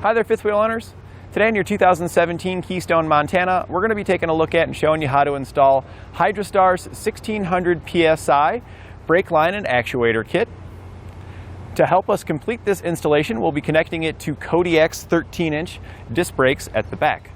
Hi there, fifth wheel owners. Today in your 2017 Keystone Montana, we're going to be taking a look at and showing you how to install Hydrastar's 1600 PSI brake line and actuator kit. To help us complete this installation, we'll be connecting it to Kodiak's 13-inch disc brakes at the back.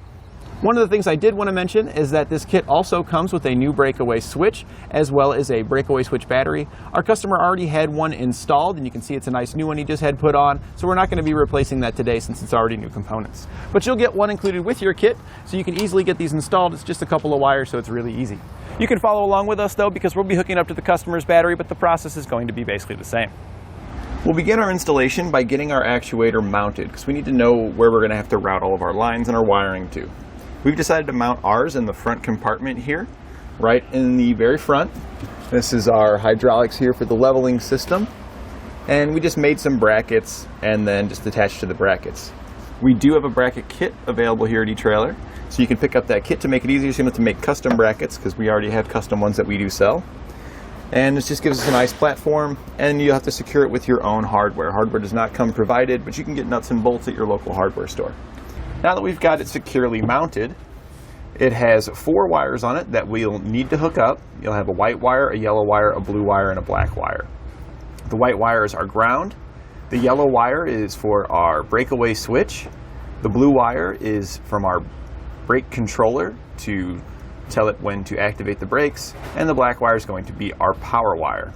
One of the things I did want to mention is that this kit also comes with a new breakaway switch as well as a breakaway switch battery. Our customer already had one installed, and you can see it's a nice new one he just had put on, so we're not going to be replacing that today since it's already new components. But you'll get one included with your kit, so you can easily get these installed. It's just a couple of wires, so it's really easy. You can follow along with us though, because we'll be hooking up to the customer's battery, but the process is going to be basically the same. We'll begin our installation by getting our actuator mounted, because we need to know where we're going to have to route all of our lines and our wiring to. We've decided to mount ours in the front compartment here, right in the very front. This is our hydraulics here for the leveling system. And we just made some brackets and then just attached to the brackets. We do have a bracket kit available here at eTrailer, so you can pick up that kit to make it easier. So you don't have to make custom brackets, because we already have custom ones that we do sell. And this just gives us a nice platform, and you'll have to secure it with your own hardware. Hardware does not come provided, but you can get nuts and bolts at your local hardware store. Now that we've got it securely mounted, it has 4 wires on it that we'll need to hook up. You'll have a white wire, a yellow wire, a blue wire, and a black wire. The white wire is our ground. The yellow wire is for our breakaway switch. The blue wire is from our brake controller to tell it when to activate the brakes. And the black wire is going to be our power wire.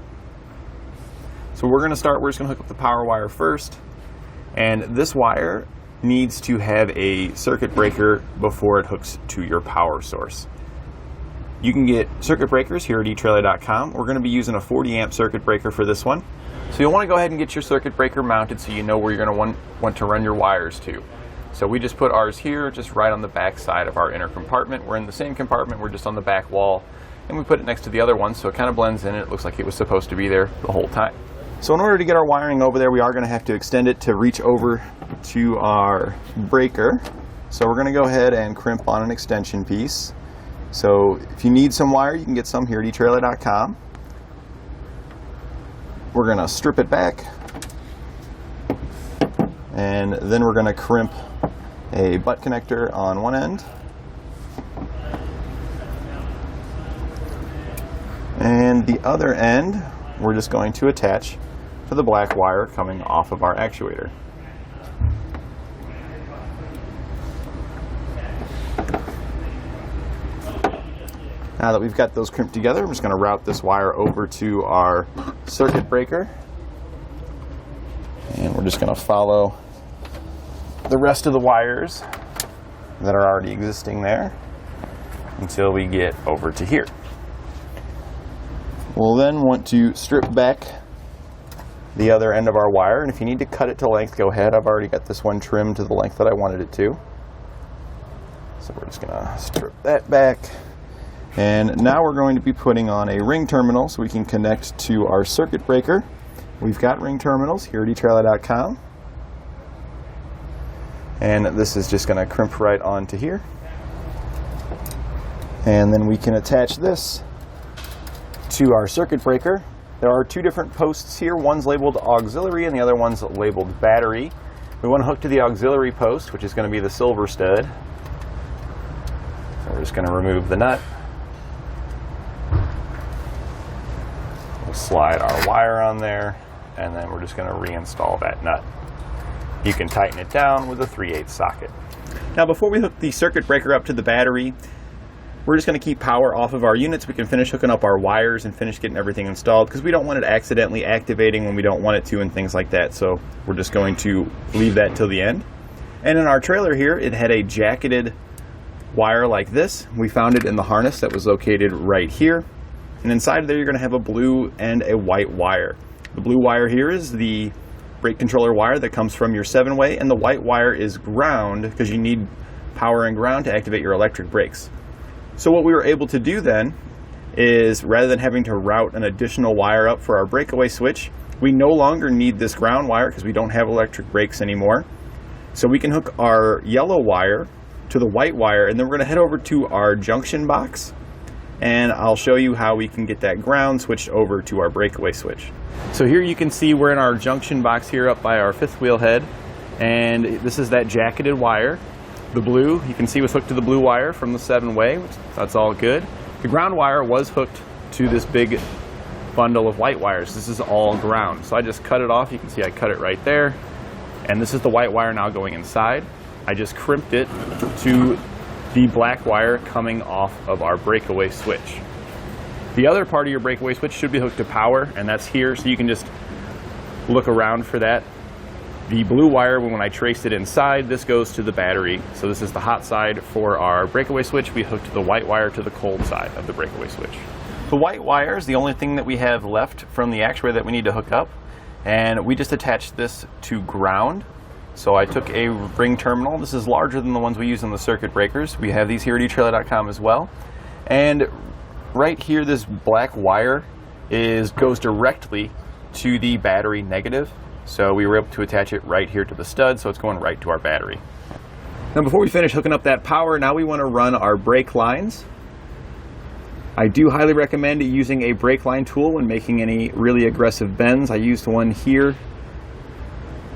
So we're just going to hook up the power wire first. And this wire needs to have a circuit breaker before it hooks to your power source. You can get circuit breakers here at eTrailer.com. We're going to be using a 40 amp circuit breaker for this one. So you'll want to go ahead and get your circuit breaker mounted so you know where you're going to want to run your wires to. So we just put ours here, just right on the back side of our inner compartment. We're in the same compartment, we're just on the back wall, and we put it next to the other one so it kind of blends in and it looks like it was supposed to be there the whole time. So in order to get our wiring over there, we are going to have to extend it to reach over to our breaker. So we're going to go ahead and crimp on an extension piece. So if you need some wire, you can get some here at eTrailer.com. We're going to strip it back, and then we're going to crimp a butt connector on one end, and the other end we're just going to attach to the black wire coming off of our actuator. Now that we've got those crimped together, I'm just going to route this wire over to our circuit breaker, and we're just going to follow the rest of the wires that are already existing there until we get over to here. We'll then want to strip back the other end of our wire, and if you need to cut it to length, go ahead. I've already got this one trimmed to the length that I wanted it to. So we're just going to strip that back. And now we're going to be putting on a ring terminal so we can connect to our circuit breaker. We've got ring terminals here at eTrailer.com. And this is just going to crimp right onto here. And then we can attach this to our circuit breaker. There are 2 different posts here. One's labeled auxiliary and the other one's labeled battery. We want to hook to the auxiliary post, which is going to be the silver stud. So we're just going to remove the nut. We'll slide our wire on there, and then we're just going to reinstall that nut. You can tighten it down with a 3/8 socket. Now before we hook the circuit breaker up to the battery, we're just going to keep power off of our units. We can finish hooking up our wires and finish getting everything installed, because we don't want it accidentally activating when we don't want it to and things like that. So we're just going to leave that till the end. And in our trailer here, it had a jacketed wire like this. We found it in the harness that was located right here. And inside of there, you're going to have a blue and a white wire. The blue wire here is the brake controller wire that comes from your 7-way, and the white wire is ground, because you need power and ground to activate your electric brakes. So what we were able to do then is, rather than having to route an additional wire up for our breakaway switch, we no longer need this ground wire because we don't have electric brakes anymore. So we can hook our yellow wire to the white wire, and then we're going to head over to our junction box, and I'll show you how we can get that ground switched over to our breakaway switch. So here you can see we're in our junction box here up by our fifth wheel head, And this is that jacketed wire. The blue, you can see, was hooked to the blue wire from the 7-way, that's all good. The ground wire was hooked to this big bundle of white wires. This is all ground. So I just cut it off. You can see I cut it right there. And this is the white wire now going inside. I just crimped it to the black wire coming off of our breakaway switch. The other part of your breakaway switch should be hooked to power, and that's here, so you can just look around for that. The blue wire, when I traced it inside, this goes to the battery. So this is the hot side for our breakaway switch. We hooked the white wire to the cold side of the breakaway switch. The white wire is the only thing that we have left from the actuator that we need to hook up. And we just attached this to ground. So I took a ring terminal. This is larger than the ones we use in the circuit breakers. We have these here at eTrailer.com as well. And right here, this black wire goes directly to the battery negative. So we were able to attach it right here to the stud, so it's going right to our battery. Now before we finish hooking up that power, now we want to run our brake lines. I do highly recommend using a brake line tool when making any really aggressive bends. I used one here,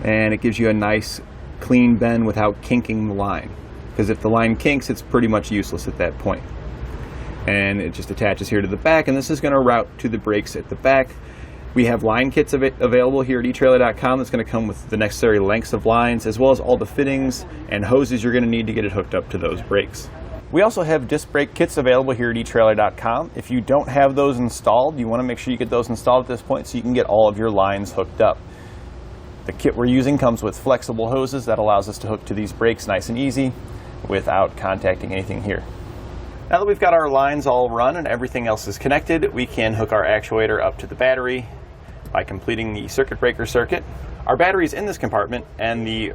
and it gives you a nice clean bend without kinking the line. Because if the line kinks, it's pretty much useless at that point. And it just attaches here to the back, and this is going to route to the brakes at the back. We have line kits available here at eTrailer.com that's going to come with the necessary lengths of lines, as well as all the fittings and hoses you're going to need to get it hooked up to those brakes. We also have disc brake kits available here at eTrailer.com. If you don't have those installed, you want to make sure you get those installed at this point so you can get all of your lines hooked up. The kit we're using comes with flexible hoses that allows us to hook to these brakes nice and easy without contacting anything here. Now that we've got our lines all run and everything else is connected, we can hook our actuator up to the battery by completing the circuit breaker circuit. Our battery is in this compartment, and the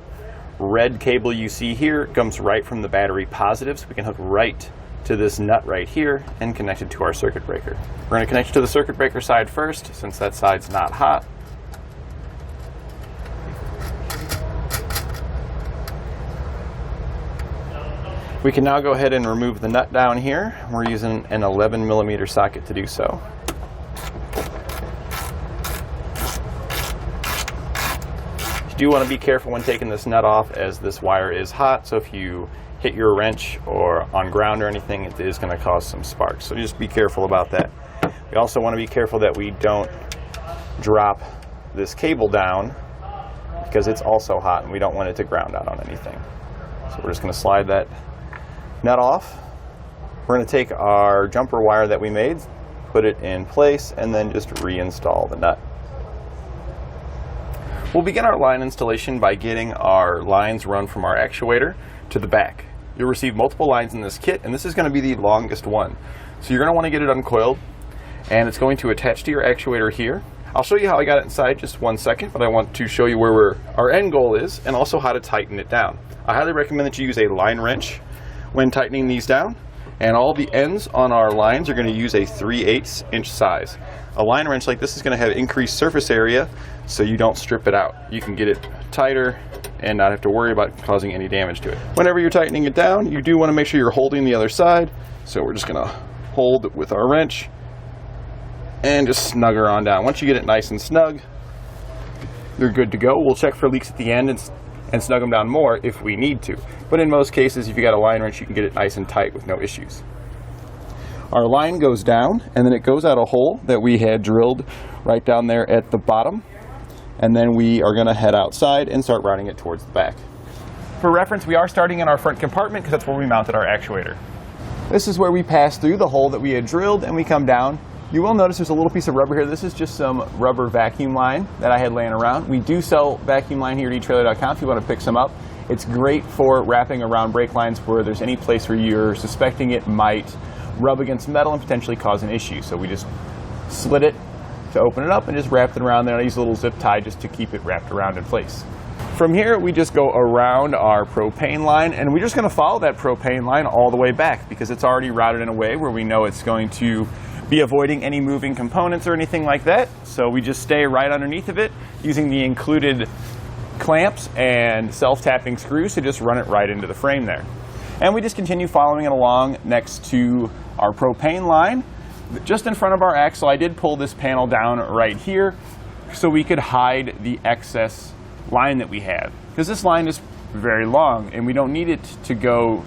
red cable you see here comes right from the battery positive, so we can hook right to this nut right here and connect it to our circuit breaker. We're going to connect it to the circuit breaker side first, since that side's not hot. We can now go ahead and remove the nut down here. We're using an 11mm socket to do so. You do want to be careful when taking this nut off, as this wire is hot, so if you hit your wrench or on ground or anything, it is going to cause some sparks. So just be careful about that. We also want to be careful that we don't drop this cable down, because it's also hot and we don't want it to ground out on anything. So we're just going to slide that nut off. We're going to take our jumper wire that we made, put it in place, and then just reinstall the nut. We'll begin our line installation by getting our lines run from our actuator to the back. You'll receive multiple lines in this kit, and this is going to be the longest one. So you're going to want to get it uncoiled, and it's going to attach to your actuator here. I'll show you how I got it inside just 1 second, but I want to show you where our end goal is, and also how to tighten it down. I highly recommend that you use a line wrench when tightening these down, and all the ends on our lines are going to use a 3/8 inch size. A line wrench like this is going to have increased surface area, so you don't strip it out. You can get it tighter and not have to worry about causing any damage to it. Whenever you're tightening it down, you do want to make sure you're holding the other side, so we're just going to hold with our wrench and just snug her on down. Once you get it nice and snug, you're good to go. We'll check for leaks at the end and snug them down more if we need to. But in most cases, if you got a line wrench, you can get it nice and tight with no issues. Our line goes down, and then it goes out a hole that we had drilled right down there at the bottom. And then we are going to head outside and start routing it towards the back. For reference, we are starting in our front compartment because that's where we mounted our actuator. This is where we pass through the hole that we had drilled, and we come down. You will notice there's a little piece of rubber here. This is just some rubber vacuum line that I had laying around. We do sell vacuum line here at eTrailer.com if you want to pick some up. It's great for wrapping around brake lines where there's any place where you're suspecting it might rub against metal and potentially cause an issue. So we just slit it to open it up and just wrap it around there. I use a little zip tie just to keep it wrapped around in place. From here, we just go around our propane line, and we're just going to follow that propane line all the way back because it's already routed in a way where we know it's going to be avoiding any moving components or anything like that. So we just stay right underneath of it using the included clamps and self-tapping screws to just run it right into the frame there. And we just continue following it along next to our propane line. Just in front of our axle, I did pull this panel down right here so we could hide the excess line that we have. because this line is very long and we don't need it to go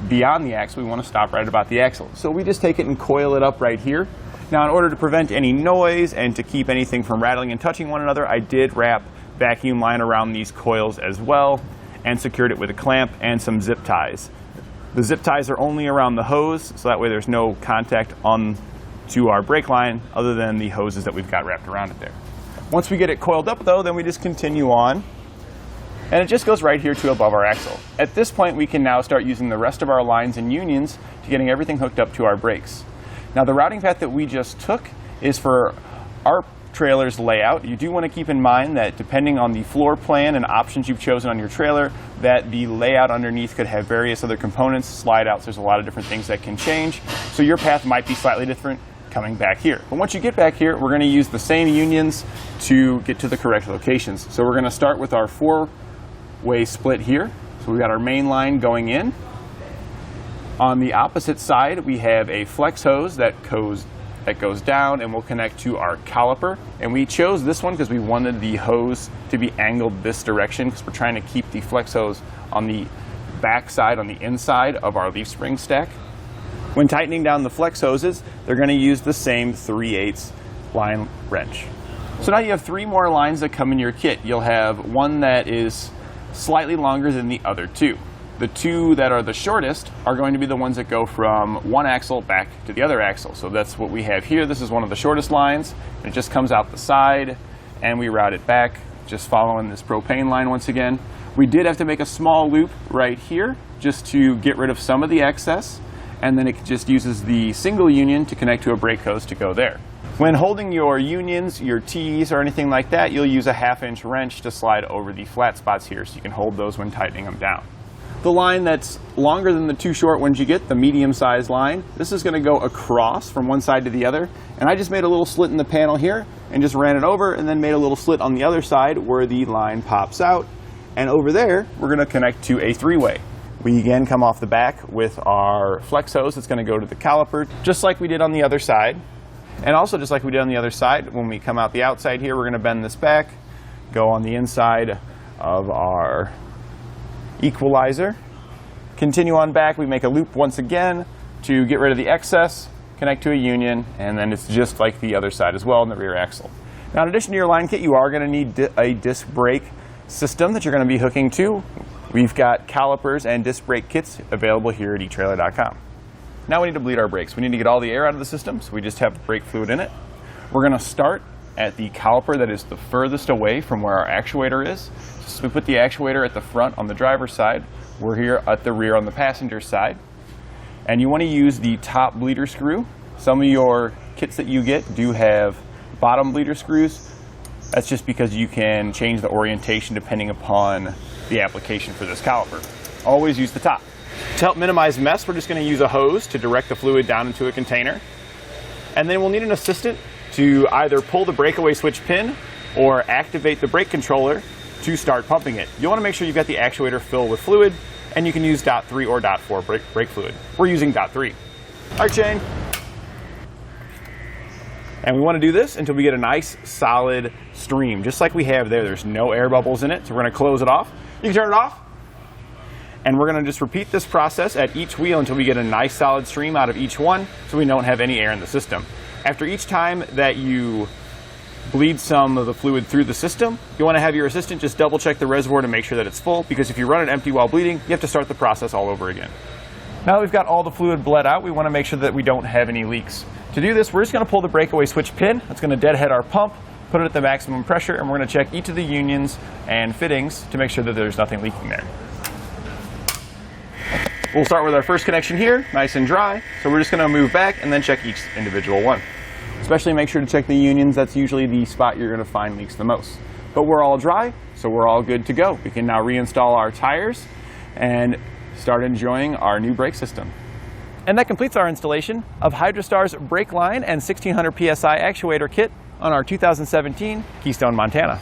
beyond the axle. We want to stop right about the axle. So we just take it and coil it up right here. Now, in order to prevent any noise and to keep anything from rattling and touching one another, I did wrap vacuum line around these coils as well and secured it with a clamp and some zip ties. The zip ties are only around the hose, so that way there's no contact on to our brake line other than the hoses that we've got wrapped around it there. Once we get it coiled up though, then we just continue on, and it just goes right here to above our axle. At this point, we can now start using the rest of our lines and unions to getting everything hooked up to our brakes. Now, the routing path that we just took is for our trailer's layout. You do want to keep in mind that depending on the floor plan and options you've chosen on your trailer, that the layout underneath could have various other components, slide outs, there's a lot of different things that can change. So your path might be slightly different coming back here. But once you get back here, we're going to use the same unions to get to the correct locations. So we're going to start with our 4-way split here. So we've got our main line going in. On the opposite side, we have a flex hose that goes down and will connect to our caliper. And we chose this one because we wanted the hose to be angled this direction, because we're trying to keep the flex hose on the back side, on the inside of our leaf spring stack. When tightening down the flex hoses, they're going to use the same 3/8 line wrench. So now you have 3 more lines that come in your kit. You'll have one that is slightly longer than the other 2. The 2 that are the shortest are going to be the ones that go from one axle back to the other axle. So that's what we have here. This is one of the shortest lines. It just comes out the side, and we route it back, just following this propane line once again. We did have to make a small loop right here just to get rid of some of the excess, and then it just uses the single union to connect to a brake hose to go there. When holding your unions, your T's, or anything like that, you'll use a 1/2-inch wrench to slide over the flat spots here so you can hold those when tightening them down. The line that's longer than the 2 short ones you get, the medium-sized line, this is going to go across from one side to the other. And I just made a little slit in the panel here and just ran it over, and then made a little slit on the other side where the line pops out. And over there, we're going to connect to a 3-way. We again come off the back with our flex hose that's going to go to the caliper, just like we did on the other side. And also just like we did on the other side, when we come out the outside here, we're going to bend this back, go on the inside of our equalizer, continue on back. We make a loop once again to get rid of the excess, connect to a union, and then it's just like the other side as well in the rear axle. Now, in addition to your line kit, you are going to need a disc brake system that you're going to be hooking to. We've got calipers and disc brake kits available here at eTrailer.com. Now we need to bleed our brakes. We need to get all the air out of the system, so we just have brake fluid in it. We're going to start at the caliper that is the furthest away from where our actuator is. So we put the actuator at the front on the driver's side. We're here at the rear on the passenger side. And you want to use the top bleeder screw. Some of your kits that you get do have bottom bleeder screws. That's just because you can change the orientation depending upon the application for this caliper. Always use the top. To help minimize mess, we're just going to use a hose to direct the fluid down into a container. And then we'll need an assistant to either pull the breakaway switch pin or activate the brake controller to start pumping it. You'll want to make sure you've got the actuator filled with fluid, and you can use .3 or .4 brake fluid. We're using .3. Our chain. And we want to do this until we get a nice solid stream, just like we have there. There's no air bubbles in it, so we're going to close it off. You can turn it off. And we're going to just repeat this process at each wheel until we get a nice solid stream out of each one, so we don't have any air in the system. After each time that you bleed some of the fluid through the system, you want to have your assistant just double check the reservoir to make sure that it's full, because if you run it empty while bleeding, you have to start the process all over again. Now that we've got all the fluid bled out, we want to make sure that we don't have any leaks. To do this, we're just going to pull the breakaway switch pin. That's going to deadhead our pump, put it at the maximum pressure, and we're going to check each of the unions and fittings to make sure that there's nothing leaking there. We'll start with our first connection here, nice and dry. So we're just going to move back and then check each individual one. Especially make sure to check the unions. That's usually the spot you're going to find leaks the most. But we're all dry, so we're all good to go. We can now reinstall our tires and start enjoying our new brake system. And that completes our installation of Hydrastar's brake line and 1600 PSI actuator kit on our 2017 Keystone Montana.